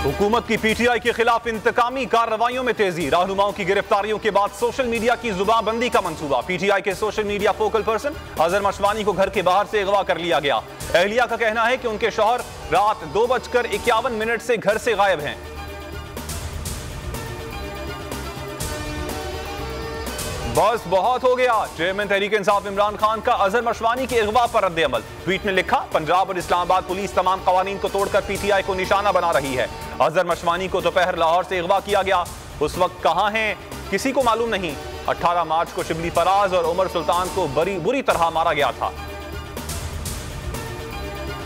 हुकूमत की पीटीआई के खिलाफ इंतकामी कार्रवाइयों में तेजी। रहनुमाओं की गिरफ्तारियों के बाद सोशल मीडिया की जुबानबंदी का मंसूबा। पीटीआई के social media focal person Azhar Mashwani को घर के बाहर से अगवा कर लिया गया। अहलिया का कहना है कि उनके शौहर रात 2:51 से घर से गायब हैं। बस बहुत हो गया। चेयरमैन तहरीक इंसाफ इमरान खान का अजहर मशवानी के अगवा पर रद्द अमल। ट्वीट में लिखा, पंजाब और इस्लामाबाद पुलिस तमाम कवानीन को तोड़कर पीटीआई को निशाना बना रही है। अजहर मशवानी को दोपहर लाहौर से अगवा किया गया। उस वक्त कहां हैं किसी को मालूम नहीं। 18 मार्च को शिबली फराज और उमर सुल्तान को बुरी तरह मारा गया था।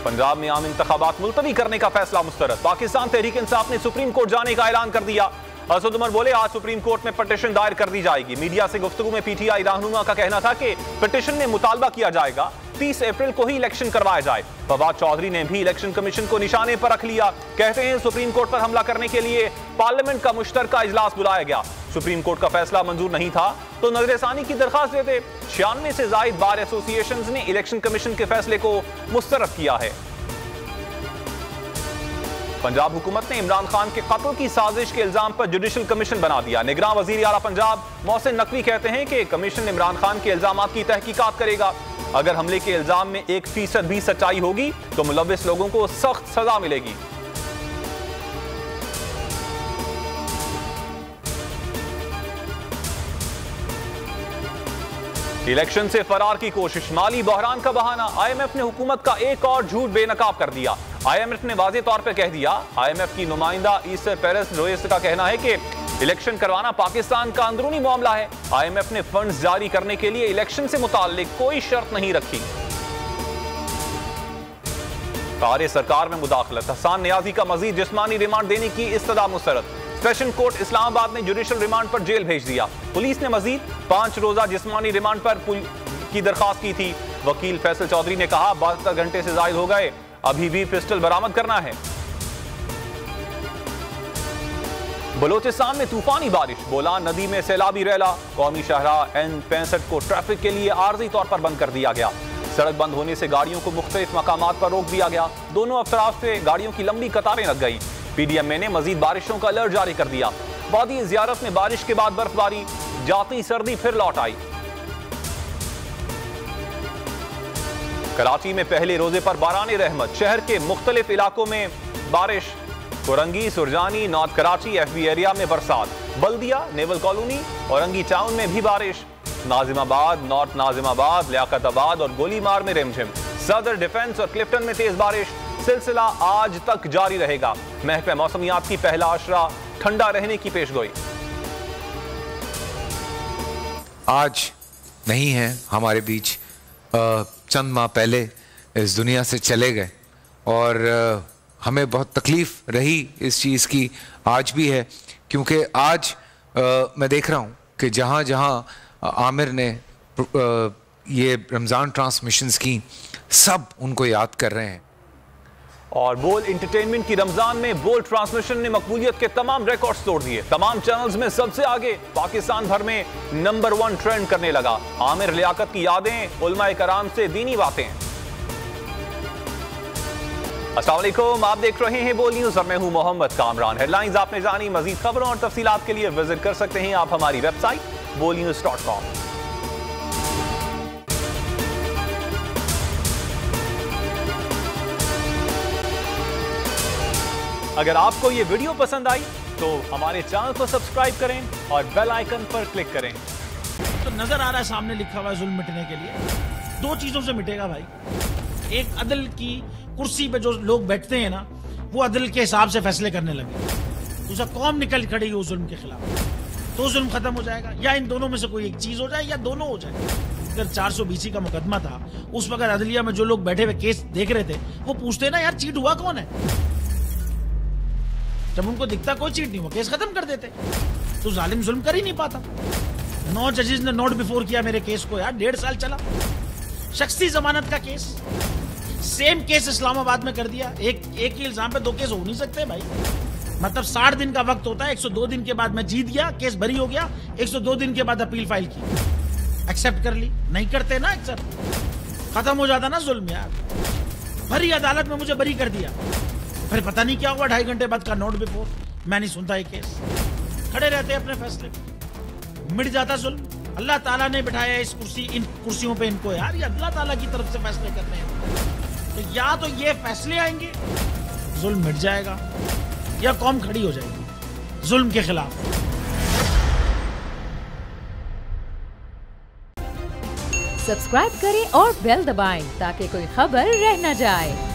पंजाब में आम इंतखाबात मुलतवी करने का फैसला मुस्तरद। पाकिस्तान तहरीक इंसाफ ने सुप्रीम कोर्ट जाने का ऐलान कर दिया। असद उमर बोले, आज सुप्रीम कोर्ट में पिटीशन दायर कर दी जाएगी। मीडिया से गुफ्तगू में पीटीआई रहनुमा का कहना था कि पिटीशन में मुतालबा किया जाएगा 30 अप्रैल को ही इलेक्शन करवाया जाए। फवाद चौधरी ने भी इलेक्शन कमीशन को निशाने पर रख लिया। कहते हैं सुप्रीम कोर्ट पर हमला करने के लिए पार्लियामेंट का मुश्तरका इजलास बुलाया गया। सुप्रीम कोर्ट का फैसला मंजूर नहीं था तो नजरसानी की दरखास्त देते। 96 से जायद बार एसोसिएशंस ने इलेक्शन कमीशन के फैसले को मुस्तरद किया है। पंजाब हुकूमत ने इमरान खान के कत्ल की साजिश के इल्जाम पर जुडिशल कमीशन बना दिया। निगरान वजीर आला पंजाब मोहसिन नकवी कहते हैं कि कमीशन इमरान खान के इल्जाम की तहकीकात करेगा। अगर हमले के इल्जाम में 1% भी सच्चाई होगी तो मुलव्विस लोगों को सख्त सजा मिलेगी। इलेक्शन से फरार की कोशिश, माली बहरान का बहाना। आईएमएफ ने हुकूमत का एक और झूठ बेनकाब कर दिया। आईएमएफ ने वाज़ेह तौर पर कह दिया। आईएमएफ की नुमाइंदा ईस्टर पेरेस रोयस का कहना है कि इलेक्शन करवाना पाकिस्तान का अंदरूनी मामला है। आईएमएफ ने फंड्स जारी करने के लिए इलेक्शन से मुताल्लिक कोई शर्त नहीं रखी। कार्य सरकार में मुदाखलत, हसन नियाजी का मजीद जिस्मानी रिमांड देने की इस्तदा मुस्तरद। सेशन कोर्ट इस्लामाबाद ने जुडिशल रिमांड पर जेल भेज दिया। पुलिस ने मजीद 5 रोजा जिस्मानी रिमांड पर की दरखास्त की थी। वकील फैसल चौधरी ने कहा, 72 घंटे से जायद हो गए, अभी भी पिस्टल बरामद करना है। बलोचिस्तान में तूफानी बारिश, बोलान नदी में सैलाबी रैला। कौमी शाहराह N65 को ट्रैफिक के लिए आर्जी तौर पर बंद कर दिया गया। सड़क बंद होने से गाड़ियों को मुख्तलिफ मकामात पर रोक दिया गया। दोनों अतराफ से गाड़ियों की लंबी कतारें लग गई। पीडीएमए ने मजीद बारिशों का अलर्ट जारी कर दिया। वादी ज़ियारत में बारिश के बाद बर्फबारी, जाती सर्दी फिर लौट आई। कराची में पहले रोजे पर बाराने रहमत, शहर के मुख्तलिफ इलाकों में बारिश। Korangi, Surjani, north Karachi FB area में बरसात। बल्दिया, नेवल कॉलोनी, औरंगी टाउन में भी बारिश। नाजिमाबाद, नॉर्थ नाजिमाबाद, लियाकताबाद और गोलीमार में रिमझिम। सदर, डिफेंस और क्लिफ्टन में तेज बारिश। सिलसिला आज तक जारी रहेगा। महकमा मौसमियात की पहला अशरा, ठंडा रहने की पेशगोई। आज नहीं है हमारे बीच, चंद माह पहले इस दुनिया से चले गए और हमें बहुत तकलीफ रही इस चीज़ की, आज भी है। क्योंकि आज मैं देख रहा हूँ कि जहाँ जहाँ आमिर ने ये रमज़ान ट्रांसमिशंस की, सब उनको याद कर रहे हैं। और बोल इंटरटेनमेंट की रमजान में बोल ट्रांसमिशन ने मकबूलियत के तमाम रिकॉर्ड्स तोड़ दिए। तमाम चैनल्स में सबसे आगे, पाकिस्तान भर में नंबर 1 ट्रेंड करने लगा। आमिर लियाकत की यादें, उलमाए कराम से दीनी बातें। अस्सलाम वालेकुम, आप देख रहे हैं बोल न्यूज और मैं हूं मोहम्मद कामरान। हेडलाइंस आपने जानी। मजीद खबरों और तफसीलात के लिए विजिट कर सकते हैं आप हमारी वेबसाइट bolnews.com। अगर आपको ये वीडियो पसंद आई तो हमारे चैनल को सब्सक्राइब करें और बेल आइकन पर क्लिक करें। तो नजर आ रहा है सामने लिखा हुआ है जुल्म मिटने के लिए 2 चीजों से मिटेगा भाई। एक, अदल की कुर्सी पे जो लोग बैठते हैं ना, वो अदल के हिसाब से फैसले करने लगे। दूसरा, कौम निकल खड़ी उस जुल्म के खिलाफ, तो जुल्म खत्म हो जाएगा। या इन दोनों में से कोई एक चीज हो जाए या दोनों हो जाए। अगर 420 का मुकदमा था, उस वक्त अदलिया में जो लोग बैठे हुए केस देख रहे थे, वो पूछते ना, यार चीट हुआ कौन है। जब उनको दिखता कोई चीट नहीं हुआ, केस खत्म कर देते। तो जालिम जुल्म कर ही नहीं पाता। 9 जजेस ने नोट बिफोर किया मेरे केस को, यार 1.5 साल चला। शख्सी जमानत का केस, सेम केस इस्लामाबाद में कर दिया। एक ही इल्जाम पे 2 केस हो नहीं सकते भाई। मतलब 60 दिन का वक्त होता है। 102 दिन के बाद मैं जीत गया, केस बरी हो गया। 102 दिन के बाद अपील फाइल की, एक्सेप्ट कर ली। नहीं करते ना एक्सेप्ट, खत्म हो जाता ना जुल्म। यार भरी अदालत में मुझे बरी कर दिया। फिर पता नहीं क्या हुआ 2.5 घंटे बाद का नोट बिफोर, मैं नहीं सुनता ये केस। खड़े रहते अपने फैसले पे, मिट जाता जुल्म। अल्लाह ताला ने बिठाया इस कुर्सी, इन कुर्सियों पे इनको यार, ये अल्लाह ताला की तरफ से फैसले करने हैं। तो या तो ये फैसले आएंगे, जुल्म मिट जाएगा, या कौम खड़ी हो जाएगी जुल्म के खिलाफ। सब्सक्राइब करें और बेल दबाएं ताकि कोई खबर रह न जाए।